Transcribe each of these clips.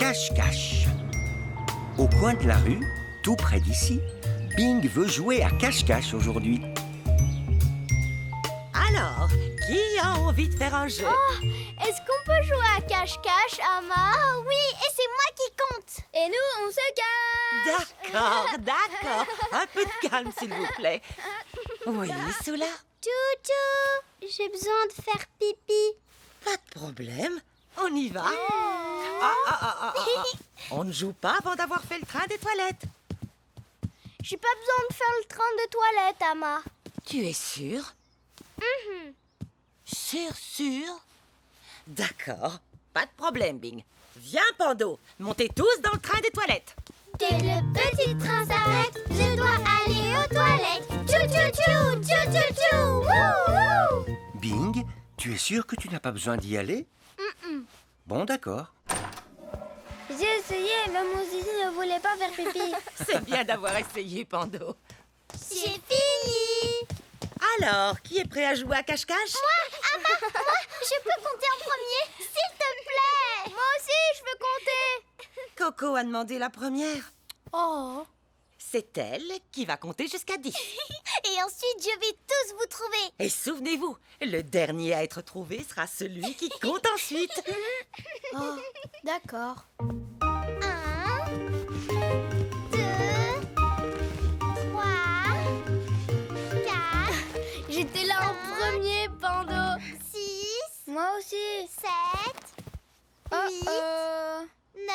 cache-cache. Au coin de la rue, tout près d'ici, Bing veut jouer à cache-cache aujourd'hui. Alors, qui a envie de faire un jeu? Oh, est-ce qu'on peut jouer à cache-cache, Ama? Oh oui, et c'est moi qui compte. Et nous, on se cache. D'accord. Un peu de calme, s'il vous plaît. Oui, Soula? Toutou, j'ai besoin de faire pipi. Pas de problème. On y va. Ah. On ne joue pas avant d'avoir fait le train des toilettes. J'ai pas besoin de faire le train de toilette, Ama. Tu es sûre? Sûr? D'accord. Pas de problème, Bing. Viens, Pando. Montez tous dans le train des toilettes. Dès le petit train s'arrête, je dois aller aux toilettes. Tchou, tchou, tchou, tchou, tchou, tchou. Wouh, wouh. Bing, tu es sûr que tu n'as pas besoin d'y aller? Bon, d'accord. J'ai essayé, mais mon zizi ne voulait pas faire pipi. C'est bien d'avoir essayé, Pando. J'ai fini. Alors, qui est prêt à jouer à cache-cache? Moi, je peux compter en premier, s'il te plaît. Moi aussi, je veux compter. Coco a demandé la première. Oh. C'est elle qui va compter jusqu'à 10. Et ensuite, je vais tous vous trouver. Et souvenez-vous, le dernier à être trouvé sera celui qui compte ensuite. Oh, d'accord. 1, 2, 3, 4. J'étais là en premier, Pando. 6. Moi aussi. 7. 8. 9.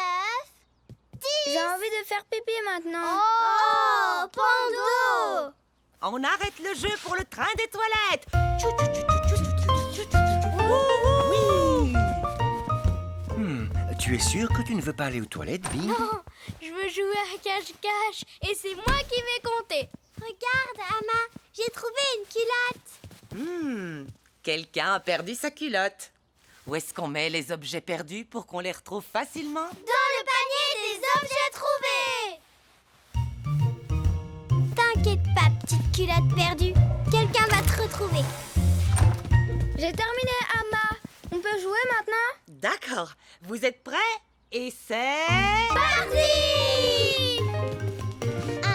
10. J'ai envie de faire pipi maintenant. Oh, Pando. On arrête le jeu pour le train des toilettes. Oui. Tu es sûr que tu ne veux pas aller aux toilettes, Bing? Non, je veux jouer à cache-cache et c'est moi qui vais compter. Regarde, Ama, j'ai trouvé une culotte. Quelqu'un a perdu sa culotte. Où est-ce qu'on met les objets perdus pour qu'on les retrouve facilement? Dans le panier des objets trouvés. T'inquiète pas, petite culotte perdue. Quelqu'un va te retrouver. J'ai terminé, Ama. On peut jouer maintenant? D'accord. Vous êtes prêts? Et c'est... Parti! 1,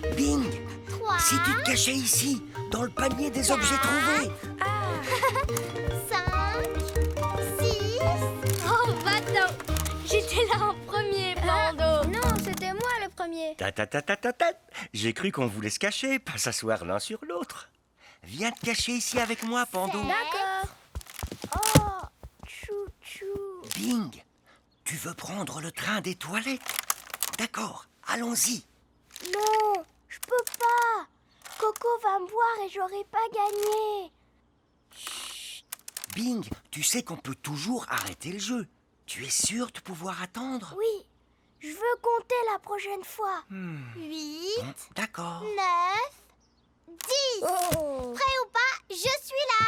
2, Bing, 3, si tu te cachais ici, dans le panier des objets trouvés. 5, 6. Oh, va-t'en! J'étais là en premier, Pando. Non, c'était moi le premier. Ta. J'ai cru qu'on voulait se cacher, pas s'asseoir l'un sur l'autre. Viens te cacher ici avec moi, Pando. D'accord. Oh, chou-chou. Bing, tu veux prendre le train des toilettes? D'accord, allons-y. Non, je peux pas. Coco va me voir et j'aurai pas gagné. Bing, tu sais qu'on peut toujours arrêter le jeu. Tu es sûr de pouvoir attendre? Oui, je veux compter la prochaine fois. 8, Bon, d'accord. 9, 10. Prêt ou pas, je suis là.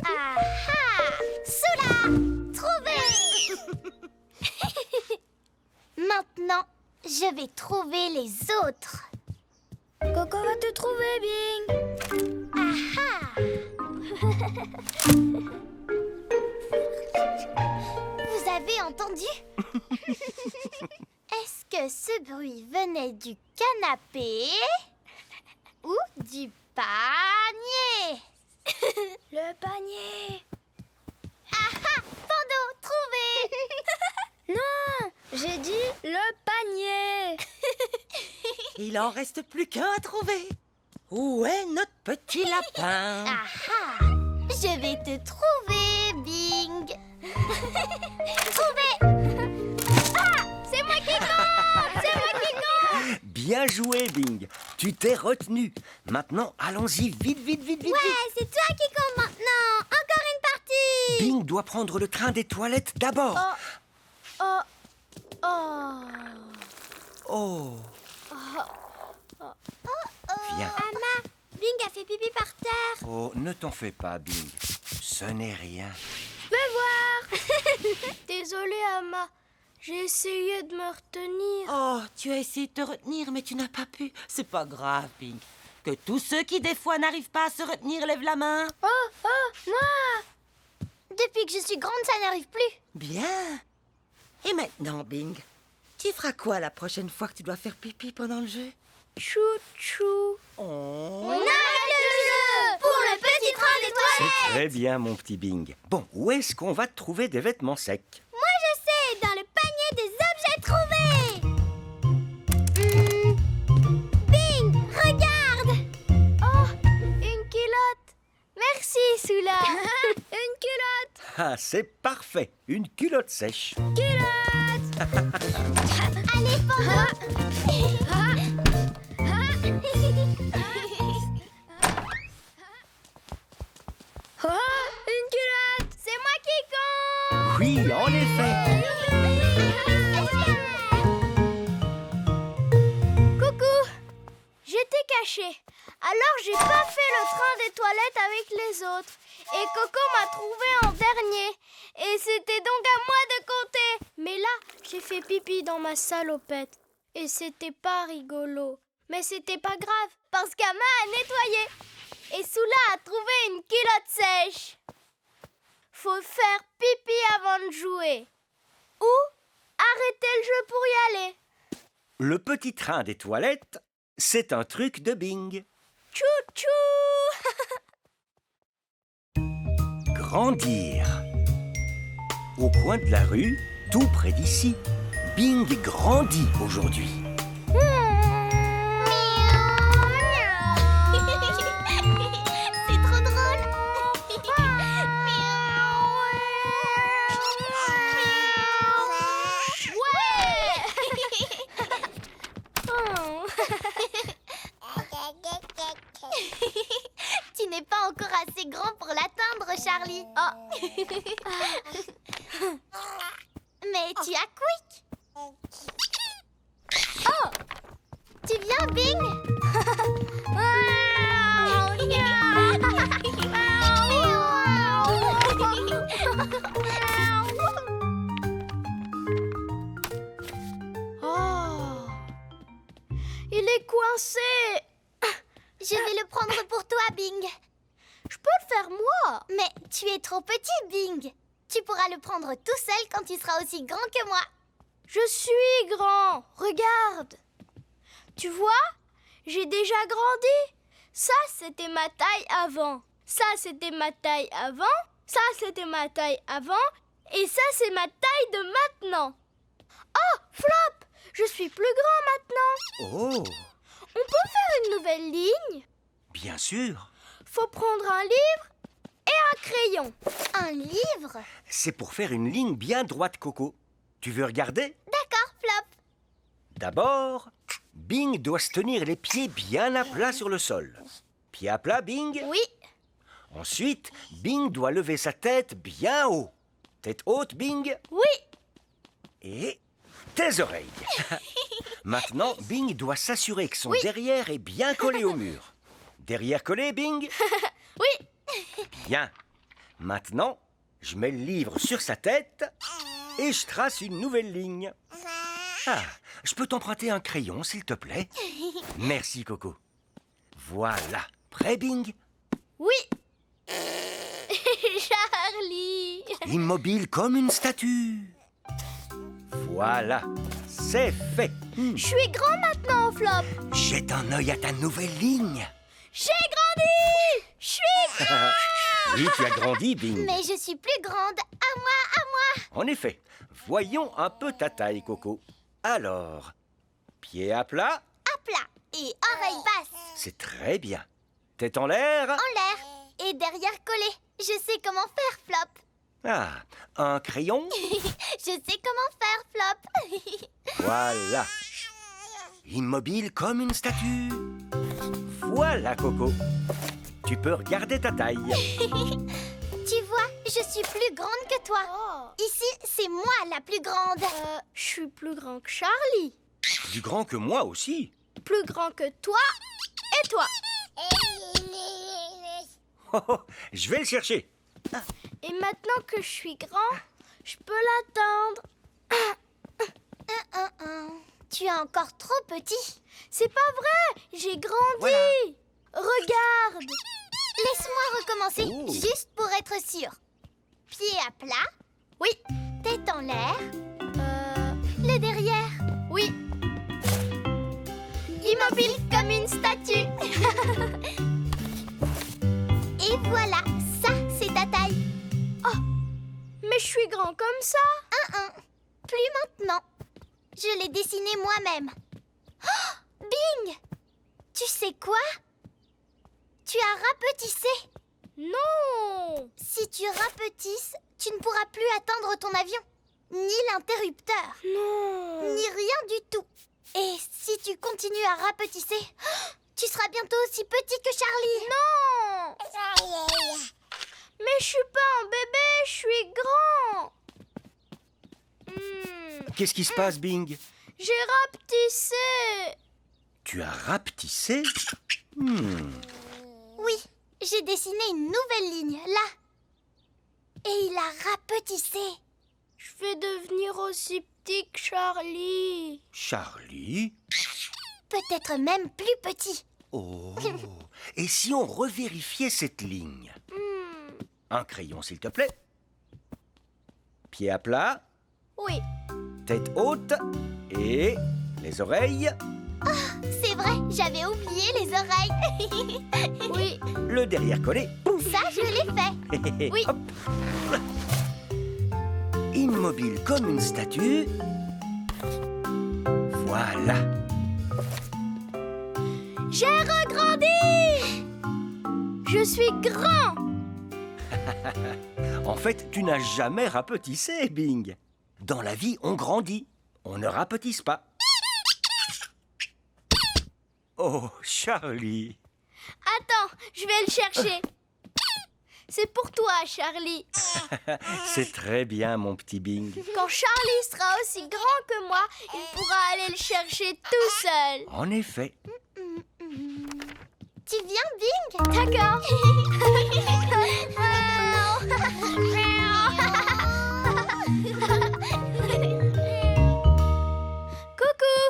Ah ah, Soula, trouvé. Maintenant, je vais trouver les autres. Coco va te trouver, Bing. Ah ah. Vous avez entendu? Est-ce que ce bruit venait du canapé ou du panier? Le panier. Ah ah, Pando, trouvé. Non, j'ai dit le panier. Il en reste plus qu'un à trouver. Où est notre petit lapin? Ah ah, je vais te trouver, Bing. Trouvé. Ah, c'est moi qui compte. C'est moi qui compte. Bien joué, Bing. Tu t'es retenu. Maintenant, allons-y, vite. Ouais, c'est toi qui compte maintenant. Encore une partie. Bing doit prendre le train des toilettes d'abord. Oh. Oh. Viens. Ama, Bing a fait pipi par terre. Oh, ne t'en fais pas, Bing. Ce n'est rien. Je peux voir. Désolée, Ama. J'ai essayé de me retenir. Oh, tu as essayé de te retenir, mais tu n'as pas pu. C'est pas grave, Pink. Que tous ceux qui, des fois, n'arrivent pas à se retenir lèvent la main. Oh, moi! Depuis que je suis grande, ça n'arrive plus. Bien. Et maintenant, Bing, tu feras quoi la prochaine fois que tu dois faire pipi pendant le jeu? Chou-chou. Oh. On arrête le jeu pour le petit train des toilettes. C'est très bien, mon petit Bing. Bon, où est-ce qu'on va trouver des vêtements secs? Moi, je sais, dans le panier des objets trouvés. Bing, regarde. Oh, une culotte. Merci, Soula. Une culotte. Ah, c'est parfait. Une culotte sèche. Allez, Pando. Oh, une culotte. C'est moi qui compte. Oui, en effet. Coucou. J'étais cachée. Alors j'ai pas fait le train des toilettes avec les autres. Et Coco m'a trouvé en dernier. Et c'était donc à moi de compter. Mais là, j'ai fait pipi dans ma salopette. Et c'était pas rigolo. Mais c'était pas grave, parce qu'Ama a nettoyé. Et Soula a trouvé une culotte sèche. Faut faire pipi avant de jouer. Ou arrêter le jeu pour y aller. Le petit train des toilettes, c'est un truc de Bing. Tchou-tchou. Grandir. Au coin de la rue, tout près d'ici, Bing grandit aujourd'hui. C'est trop drôle. Tu n'es pas encore assez grand pour l'atteindre, Charlie. Oh. Mais tu as Quick. Oh, tu viens, Bing? Oh, il est coincé. Je vais le prendre pour toi, Bing. Je peux le faire moi. Mais tu es trop petit, Bing. Tu pourras le prendre tout seul quand tu seras aussi grand que moi. Je suis grand. Regarde. Tu vois, j'ai déjà grandi. Ça, c'était ma taille avant. Ça, c'était ma taille avant. Ça, c'était ma taille avant. Et ça, c'est ma taille de maintenant. Oh, Flop, je suis plus grand maintenant. Oh, On peut faire une nouvelle ligne? bien sûr. Faut prendre un livre et un crayon. Un livre? C'est pour faire une ligne bien droite, Coco. Tu veux regarder? D'accord, Flop. D'abord, Bing doit se tenir les pieds bien à plat sur le sol. Pieds à plat, Bing. Oui. Ensuite, Bing doit lever sa tête bien haut. Tête haute, Bing. Oui. Et tes oreilles. Maintenant, Bing doit s'assurer que son derrière est bien collé au mur. Derrière collé, Bing. Oui. Bien. Maintenant, je mets le livre sur sa tête et je trace une nouvelle ligne. Ah, je peux t'emprunter un crayon, s'il te plaît? Merci, Coco. Voilà. Prêt, Bing? Oui. Charlie. Immobile comme une statue. Voilà. C'est fait. Je suis grand maintenant, Flop. Jette un œil à ta nouvelle ligne. J'ai grandi. Je suis grand. Oui, tu as grandi, Bing. Mais je suis plus grande. À moi. En effet. Voyons un peu ta taille, Coco. Alors, pied à plat, À plat et oreille basse. c'est très bien. Tête en l'air. En l'air et derrière collé. Je sais comment faire, Flop. Ah, un crayon. Je sais comment faire, Flop. Voilà. Immobile comme une statue. Voilà, Coco. Tu peux regarder ta taille. Tu vois, je suis plus grande que toi. Ici, c'est moi la plus grande. Je suis plus grand que Charlie. Plus grand que moi aussi. Plus grand que toi et toi. Oh, oh, je vais le chercher. Et maintenant que je suis grand, je peux l'atteindre. Tu es encore trop petit. C'est pas vrai, j'ai grandi. Voilà. Regarde! Laisse-moi recommencer, Oh. juste pour être sûre. Pied à plat. Oui. Tête en l'air. Le derrière. Oui. Immobile comme une statue. Et voilà, ça, c'est ta taille. Mais je suis grand comme ça. Plus maintenant. Je l'ai dessiné moi-même. Oh, Bing! Tu sais quoi? Tu as rapetissé. Non. Si tu rapetisses, tu ne pourras plus atteindre ton avion. Ni l'interrupteur. Non. Ni rien du tout. Et si tu continues à rapetisser, tu seras bientôt aussi petit que Charlie. Non. Mais je suis pas un bébé, je suis grand. Qu'est-ce qui se passe, Bing? J'ai rapetissé. Tu as rapetissé? Oui, j'ai dessiné une nouvelle ligne, là. Et il a rapetissé. Je vais devenir aussi petit que Charlie. Charlie? Peut-être même plus petit. Oh! Et si on revérifiait cette ligne? Un crayon, s'il te plaît. Pied à plat, Oui. tête haute et les oreilles. C'est vrai, j'avais oublié les oreilles. Oui. Le derrière collé. Ça, je l'ai fait. Oui. Hop. Immobile comme une statue. Voilà. J'ai regrandi. Je suis grand. En fait, tu n'as jamais rapetissé, Bing. Dans la vie, on grandit. On ne rapetisse pas. Oh, Charlie. Attends, je vais le chercher. C'est pour toi, Charlie. C'est très bien, mon petit Bing. Quand Charlie sera aussi grand que moi, il pourra aller le chercher tout seul. En effet. Tu viens, Bing? D'accord. Coucou.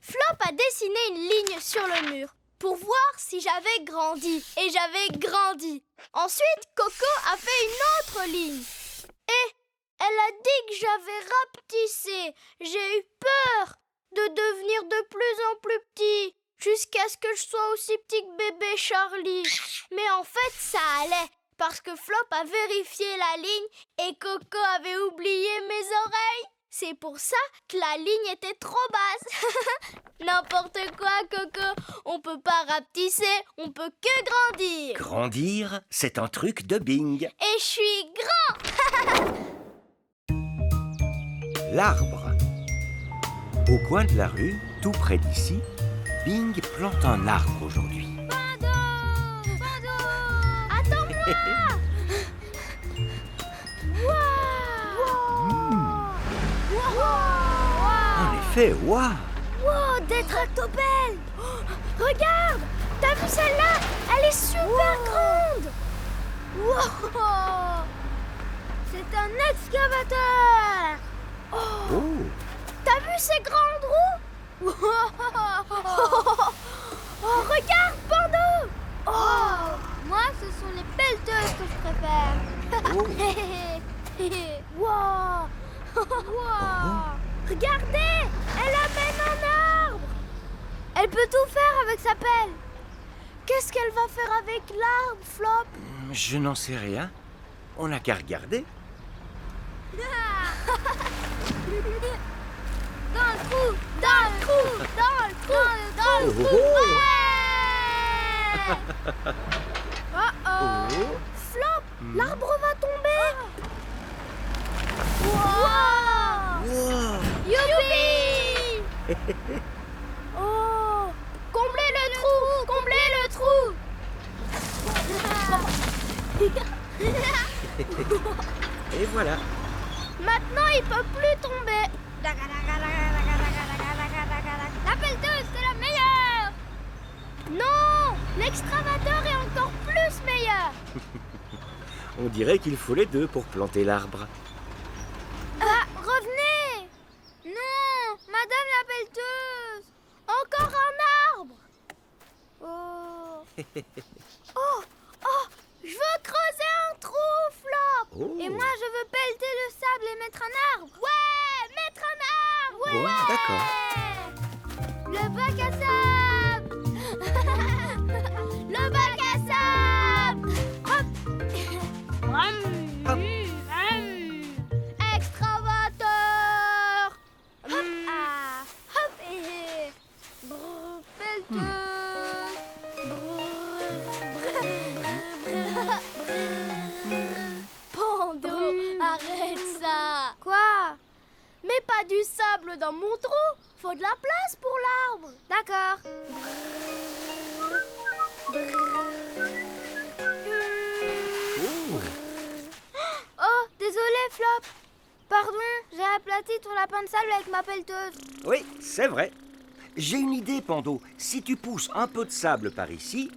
Flop a dessiné une ligne sur le mur pour voir si j'avais grandi. Et j'avais grandi. Ensuite, Coco a fait une autre ligne. Et elle a dit que j'avais rapetissé. J'ai eu peur de devenir de plus en plus petit, jusqu'à ce que je sois aussi petit que bébé Charlie. Mais en fait, ça allait, parce que Flop a vérifié la ligne et Coco avait oublié mes oreilles. C'est pour ça que la ligne était trop basse. N'importe quoi, Coco. On peut pas rapetisser, on peut que grandir. Grandir, c'est un truc de Bing. Et je suis grand. L'arbre. Au coin de la rue, tout près d'ici, Bing plante un arbre aujourd'hui. Attends-moi. En effet, waouh! Wow, des tractopelles. Regarde, t'as vu celle-là? Elle est super grande. Wow. C'est un excavateur. Oh! T'as vu ces grandes roues? Oh, regarde, Pando. Oh, moi, ce sont les pelleteuses que je préfère. Wow. Wow. Regardez, elle amène un arbre. Elle peut tout faire avec sa pelle. Qu'est-ce qu'elle va faire avec l'arbre, Flop? Je n'en sais rien. On n'a qu'à regarder. Dans le trou, dans le trou, dans le trou, dans le trou. Ouais. Oh. Flop, l'arbre va tomber. Wow. Youpi. Oh, comblez le trou, comblez le trou. Et voilà. Maintenant, il peut plus tomber. La pelleteuse, c'est la meilleure. Non, l'excavateur est encore plus meilleur. On dirait qu'il faut les deux pour planter l'arbre. Revenez. Non, madame la pelleteuse. Encore un arbre. Oh. Je veux creuser un trou, Flop. Oh. Et moi, je veux pelleter le sable et mettre un arbre. Ouais, mettre un arbre. Ouais. Bon, d'accord. Le bac à sable. Le bac à sable. Hop. Hop. Excavateur. Hop. Ah. Hop. Et... Brrr, pelleteuse. Pando, arrête ça. Quoi? Mets pas du sable dans mon trou. Faut de la place pour l'arbre. D'accord. Oh, désolé, Flop. Pardon, j'ai aplati ton lapin de sable avec ma pelleteuse. Oui, c'est vrai. J'ai une idée, Pando. Si tu pousses un peu de sable par ici,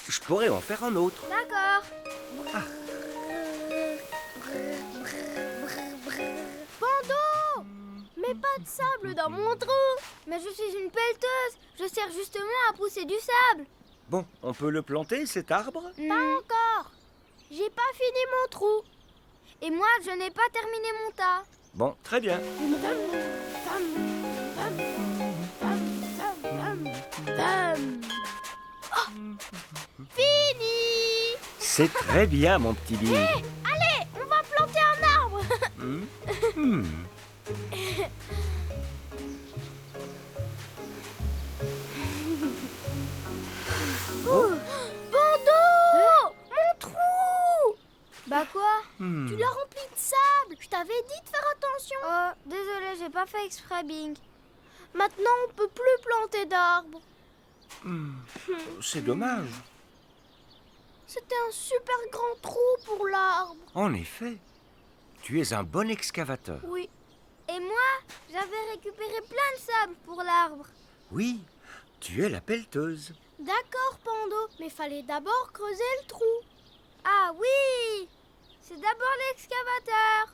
je pourrais en faire un autre. D'accord. Pando, mets pas de sable dans mon trou. Mais je suis une pelleteuse. Je sers justement à pousser du sable. Bon, on peut le planter, cet arbre? Pas encore. J'ai pas fini mon trou. Et moi, je n'ai pas terminé mon tas. Bon, très bien. Fini. C'est très bien, mon petit Bing. Allez, on va planter un arbre. Pando, mon trou. Bah quoi? Tu l'as rempli de sable. Je t'avais dit de faire attention. Oh, désolé, j'ai pas fait exprès, Bing. Maintenant, on peut plus planter d'arbres. C'est dommage. C'était un super grand trou pour l'arbre. En effet, tu es un bon excavateur. Oui. Et moi, j'avais récupéré plein de sable pour l'arbre. Oui, tu es la pelleteuse. D'accord, Pando, mais fallait d'abord creuser le trou. Ah oui! C'est d'abord l'excavateur.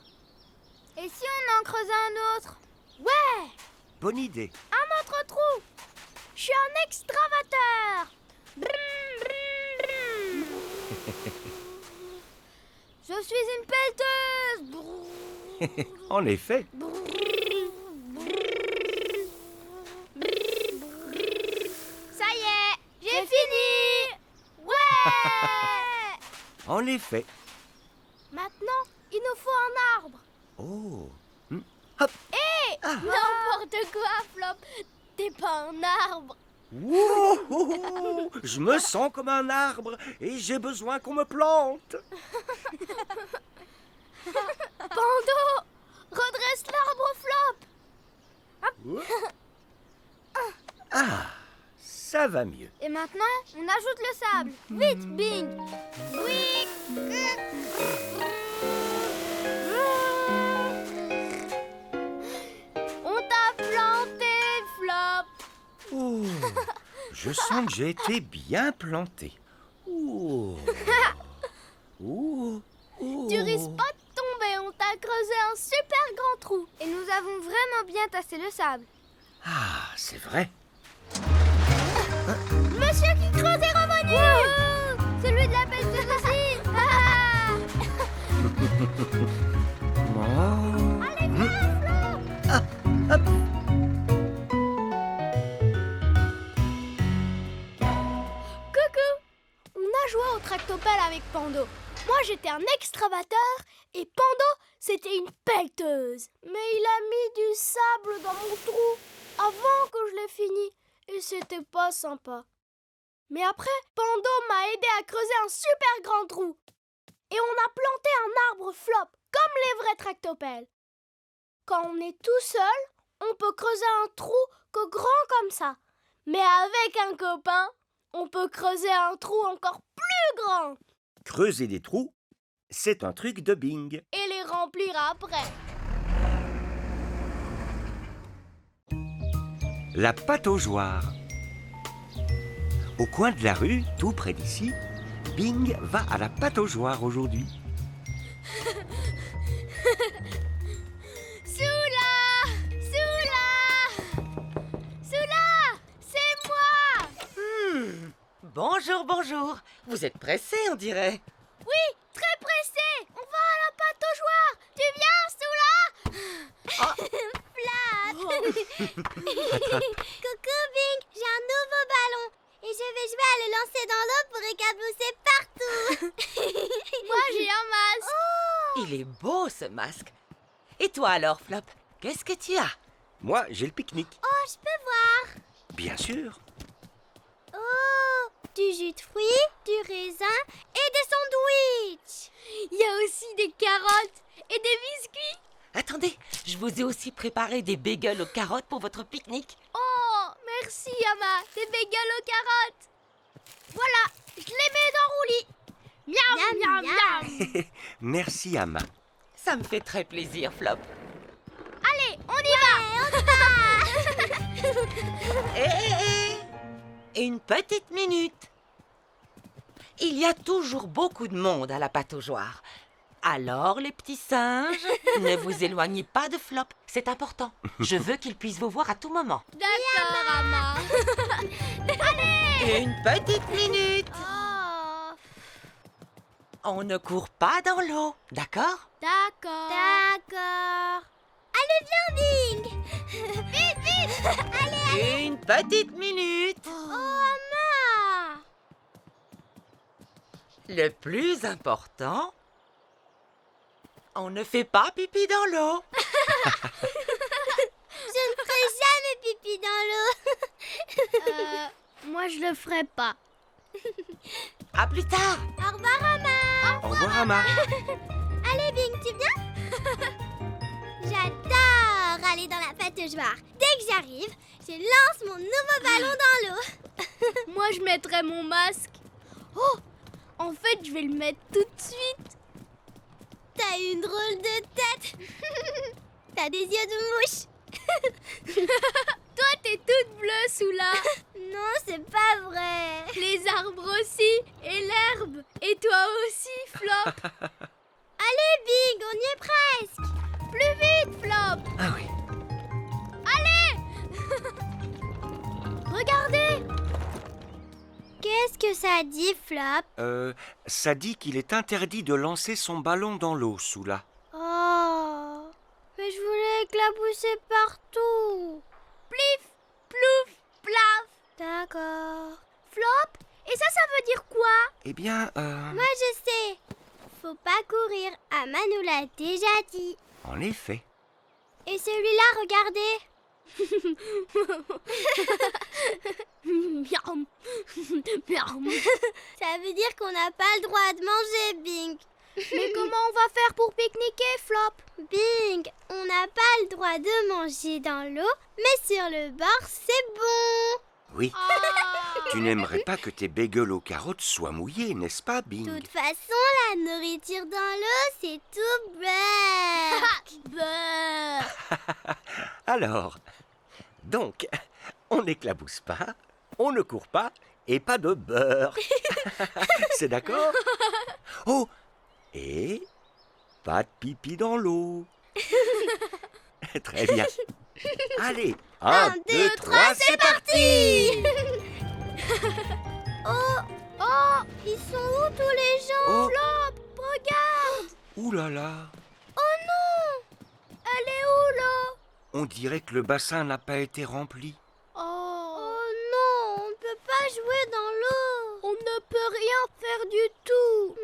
Et si on en creusait un autre? Ouais, Bonne idée. un autre trou. Je suis un extravateur. Brum, brum, brum. Je suis une pelleteuse. En effet. Ça y est, j'ai fini. Ouais. En effet. Maintenant, il nous faut un arbre. Oh. Hop. N'importe quoi, Flop. T'es pas un arbre. Wouhou. Je me sens comme un arbre et j'ai besoin qu'on me plante. Pando, redresse l'arbre, Flop. Ah, ça va mieux. Et maintenant, on ajoute le sable. Vite, Bing. Oui. On t'a planté, Flop. Oh, je sens que j'ai été bien planté. Oh. Oh. Oh. Tu risques pas de tomber, on t'a creusé un super grand trou. Et nous avons vraiment bien tassé le sable. Ah, c'est vrai. Monsieur qui creuse est revenu. Wouhou! Celui de la pelleteuse aussi. Ah! Oh. Allez, viens, Flop. Hop. Coucou. On a joué au tractopelle avec Pando. Moi, j'étais un extravateur et Pando, c'était une pelleteuse. Mais il a mis du sable dans mon trou avant que je l'ai fini et c'était pas sympa. Mais après, Pando m'a aidé à creuser un super grand trou. Et on a planté un arbre Flop, comme les vrais tractopelles. Quand on est tout seul, on peut creuser un trou que grand comme ça. Mais avec un copain, on peut creuser un trou encore plus grand Creuser des trous, c'est un truc de Bing. et les remplir après. La pataugeoire. Au coin de la rue, tout près d'ici, Bing va à la pataugeoire aujourd'hui. Soula! Soula! Soula! C'est moi! Bonjour, bonjour. Vous êtes pressé, on dirait. Oui, très pressé. On va à la pataugeoire. Tu viens, Soula? Coucou Bing, j'ai un nouveau ballon et je vais jouer à le lancer dans l'eau pour éclabousser partout. Moi, j'ai un masque. Il est beau, ce masque. Et toi alors, Flop, qu'est-ce que tu as? Moi, j'ai le pique-nique. Oh, je peux voir. Bien sûr. Oh, du jus de fruits, du raisin et des sandwichs. Il y a aussi des carottes et des biscuits. Attendez, je vous ai aussi préparé des bagels aux carottes pour votre pique-nique. Oh, merci, Ama. Des bagels aux carottes. Voilà, je les mets dans Roulis. Miam, miam, miam. Merci, Ama. Ça me fait très plaisir, Flop. Allez, on y va. Une petite minute. Il y a toujours beaucoup de monde à la pataugeoire. Alors, les petits singes, ne vous éloignez pas de Flop. C'est important. Je veux qu'il puisse vous voir à tout moment. D'accord, Ama. Une petite minute. Oh, On ne court pas dans l'eau, d'accord? d'accord. D'accord. Allez, viens Bing. Vite, vite. Allez. Une petite minute. Oh, Ama. Le plus important, on ne fait pas pipi dans l'eau. Je ne ferai jamais pipi dans l'eau. Moi, je le ferai pas. À plus tard. Au revoir, Ama. Au revoir, Ama. Allez, Bing, tu viens? J'adore aller dans la pataugeoire. Dès que j'arrive, je lance mon nouveau ballon dans l'eau. Moi, je mettrai mon masque. Oh, en fait, je vais le mettre tout de suite. T'as une drôle de tête. T'as des yeux de mouche. Toi, t'es toute bleue, Soula. Non, c'est pas vrai. Les arbres aussi, et l'herbe. Et toi aussi, Flop. Allez, Bing, on y est presque. Plus vite, Flop. Ah oui. Regardez. Qu'est-ce que ça dit, Flop? Ça dit qu'il est interdit de lancer son ballon dans l'eau, Soula. Oh, mais je voulais éclabousser partout. Plif, plouf, plaf. D'accord. Flop. Et ça veut dire quoi? Eh bien, Moi, je sais. Faut pas courir. Ama nous l'a déjà dit. en effet. Et celui-là, regardez. Miam. Miam. Ça veut dire qu'on n'a pas le droit de manger, Bing. Mais comment on va faire pour pique-niquer, Flop? Bing, on n'a pas le droit de manger dans l'eau, mais sur le bord, c'est bon. Oui. Ah. Tu n'aimerais pas que tes bagels aux carottes soient mouillés, n'est-ce pas, De Bing? toute façon, la nourriture dans l'eau, c'est tout beurre. Beurre. Alors, donc, on n'éclabousse pas, on ne court pas et pas de beurre. C'est d'accord? Oh, et pas de pipi dans l'eau. Très bien. Allez, 1, 2, 3, c'est parti! Oh, ils sont où tous les gens? Oh, Flop, regarde. ouh là là, Elle est où, là? on dirait que le bassin n'a pas été rempli. Oh. Oh non, on ne peut pas jouer dans l'eau. On ne peut rien faire du tout.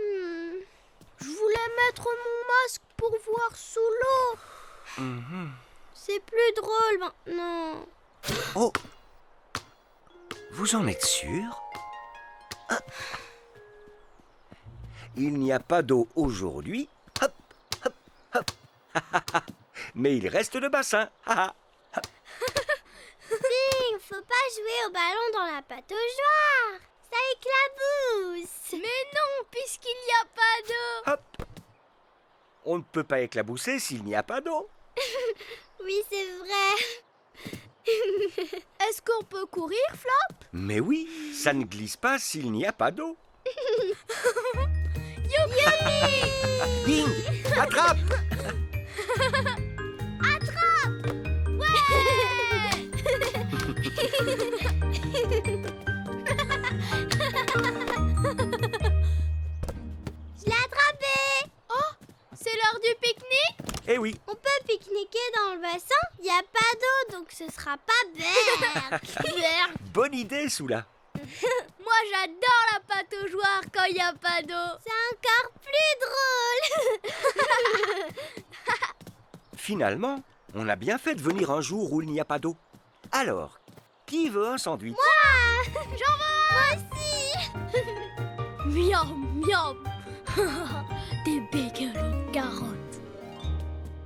Je voulais mettre mon masque pour voir sous l'eau. Mhm. C'est plus drôle maintenant. Oh, vous en êtes sûr? Ah. Il n'y a pas d'eau aujourd'hui. Hop, hop, hop. Mais il reste le bassin. Bing, faut pas jouer au ballon dans la pataugeoire. Ça éclabousse. Mais non, puisqu'il n'y a pas d'eau. Hop. On ne peut pas éclabousser s'il n'y a pas d'eau. Oui, c'est vrai. Est-ce qu'on peut courir, Flop? Mais oui, ça ne glisse pas s'il n'y a pas d'eau. Youpi! Bing, attrape! Ouais. bassin, il n'y a pas d'eau, donc ce sera pas Berk. Berk. Bonne idée, Soula. Moi, j'adore la pataugeoire quand il n'y a pas d'eau. C'est encore plus drôle. Finalement, on a bien fait de venir un jour où il n'y a pas d'eau. Alors, qui veut un sandwich? J'en veux un aussi. Miam, miam. Des bagels aux carottes.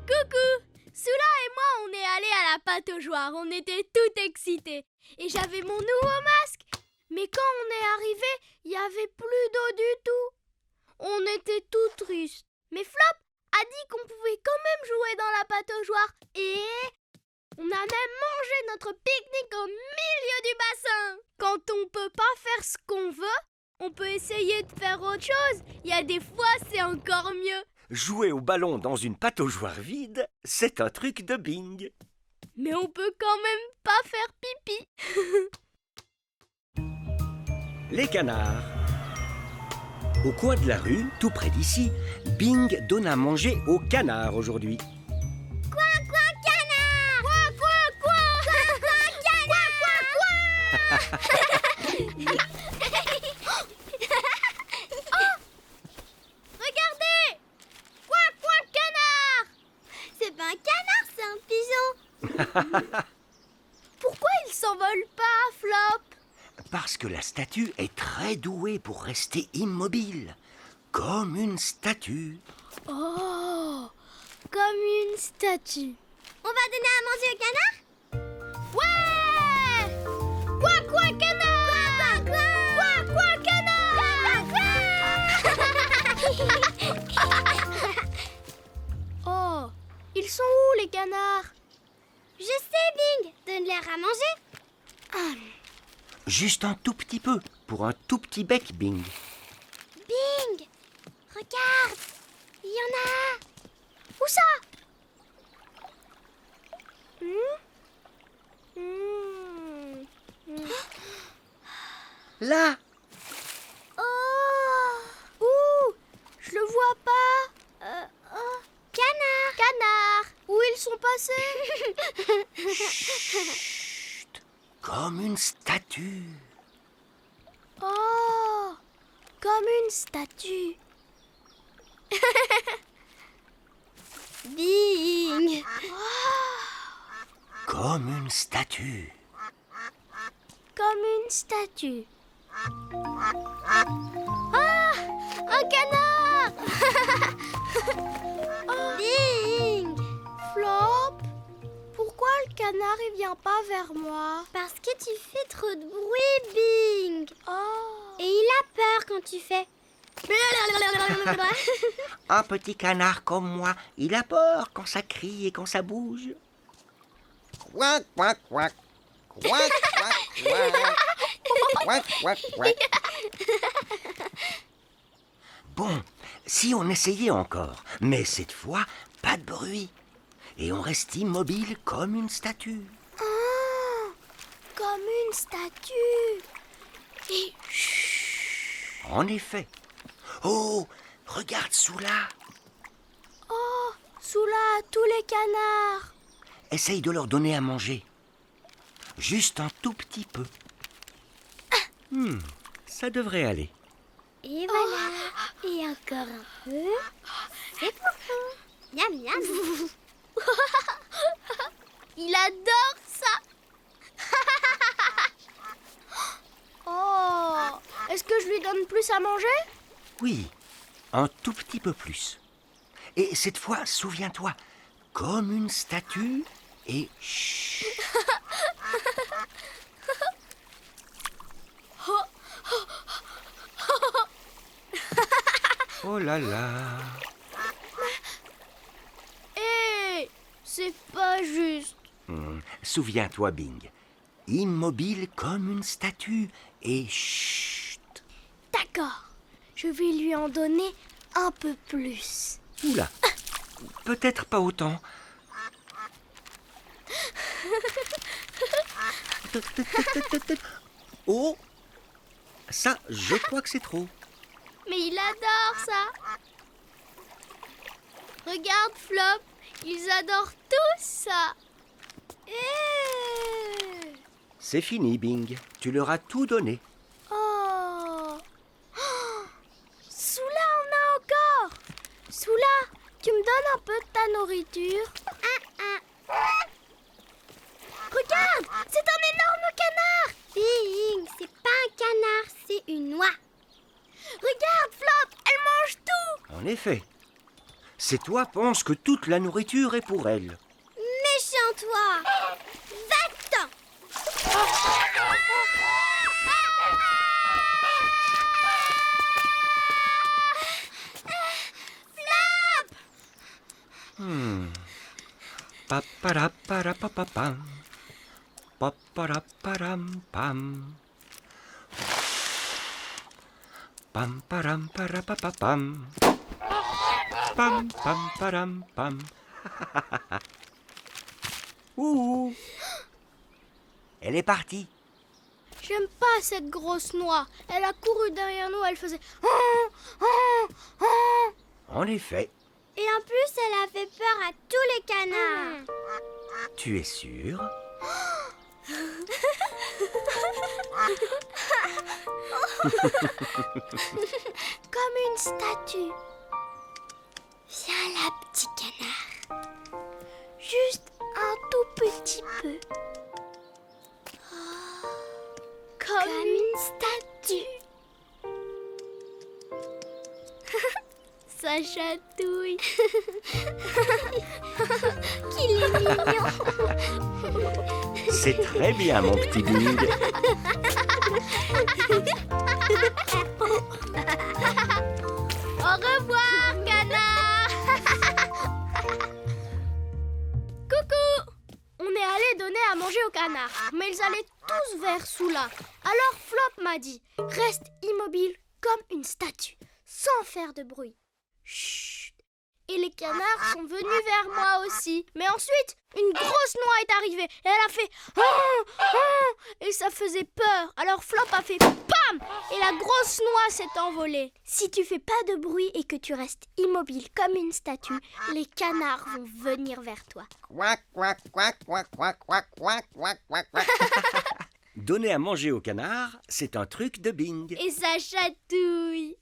Coucou. Soula et moi, on est allés à la pataugeoire. On était tout excités. Et j'avais mon nouveau masque. Mais quand on est arrivé, il n'y avait plus d'eau du tout. On était tout tristes. Mais Flop a dit qu'on pouvait quand même jouer dans la pataugeoire. Et on a même mangé notre pique-nique au milieu du bassin. Quand on peut pas faire ce qu'on veut, on peut essayer de faire autre chose. Il y a des fois, c'est encore mieux. Jouer au ballon dans une pataugeoire vide, c'est un truc de Bing. Mais on peut quand même pas faire pipi. Les canards. Au coin de la rue, tout près d'ici, Bing donne à manger aux canards aujourd'hui. Canard. Quoi, Regardez! Quoi, canard! C'est pas un canard, c'est un pigeon. Pourquoi il s'envole pas, Flop? Parce que la statue est très douée pour rester immobile, comme une statue. Oh, comme une statue. On va donner à manger au canard? Ouais! Quoi, canard! Quoi, canard! Oh, ils sont où les canards? Je sais, Bing. Donne-leur à manger. Juste un tout petit peu, pour un tout petit bec, Bing. Bing, regarde. Il y en a. Où ça? Là! Oh, Où? Je le vois pas. canard. Canard! Où ils sont passés? Chut! Comme une statue. Oh, comme une statue. Bing. Comme une statue. Comme une statue. Ah, un canard! Bing. Flop, pourquoi le canard il vient pas vers moi? Parce que tu fais trop de bruit, Bing. Oh. Et il a peur quand tu fais. Un petit canard comme moi, il a peur quand ça crie et quand ça bouge. Quack, quack, quack. Quack, quack, quack. Quack, quack, quack. Bon, si on essayait encore, mais cette fois, pas de bruit. Et on reste immobile comme une statue. Oh, comme une statue. Et En effet. Oh, regarde Soula. oh, sous là, tous les canards. Essaye de leur donner à manger. Juste un tout petit peu. Ça devrait aller. Et voilà. Et encore un peu. C'est pour Miam, miam. Il adore ça. Oh, est-ce que je lui donne plus à manger? Oui, un tout petit peu plus. Et cette fois, souviens-toi, comme une statue et chut. Oh là là. Hé, c'est pas juste. Souviens-toi, Bing. Immobile comme une statue et chut. D'accord, je vais lui en donner un peu plus. Oula, peut-être pas autant. Oh, ça, je crois que c'est trop. Mais il adore ça. Regarde, Flop, Ils adorent tous ça. Eh. C'est fini, Bing. Tu leur as tout donné. Oh. Soula en a encore. Soula, tu me donnes un peu de ta nourriture? Regarde, c'est un énorme canard. Bing, c'est pas un canard, c'est une noix. Regarde, Flop, elle mange tout. En effet. Ces toi pensent que toute la nourriture est pour elle. Méchant toi. Va-t'en. Paparapparapapam. Paparaparam-pam. Pam param parapapam. Pam pam param pam. Ouh. Elle est partie. J'aime pas cette grosse noix. Elle a couru derrière nous, elle faisait... En effet. Et en plus, elle a fait peur à tous les canards. Tu es sûre? Comme une statue. Viens là, petit canard. Juste un tout petit peu. Comme une statue. Ça chatouille. Qu'il est mignon. C'est très bien, mon petit Bing. Au revoir, canard. Coucou. On est allé donner à manger aux canards, mais ils allaient tous vers Soula. Alors Flop m'a dit, reste immobile comme une statue, sans faire de bruit. Chut. Et les canards sont venus vers moi aussi. Mais ensuite, une grosse noix est arrivée et elle a fait et ça faisait peur. Alors Flop a fait PAM et la grosse noix s'est envolée. Si tu fais pas de bruit et que tu restes immobile comme une statue, les canards vont venir vers toi. Quack, quack, quack, quack, quack, quack, quack, quack, quack, quack. Donner à manger au canard, c'est un truc de Bing. Et ça chatouille.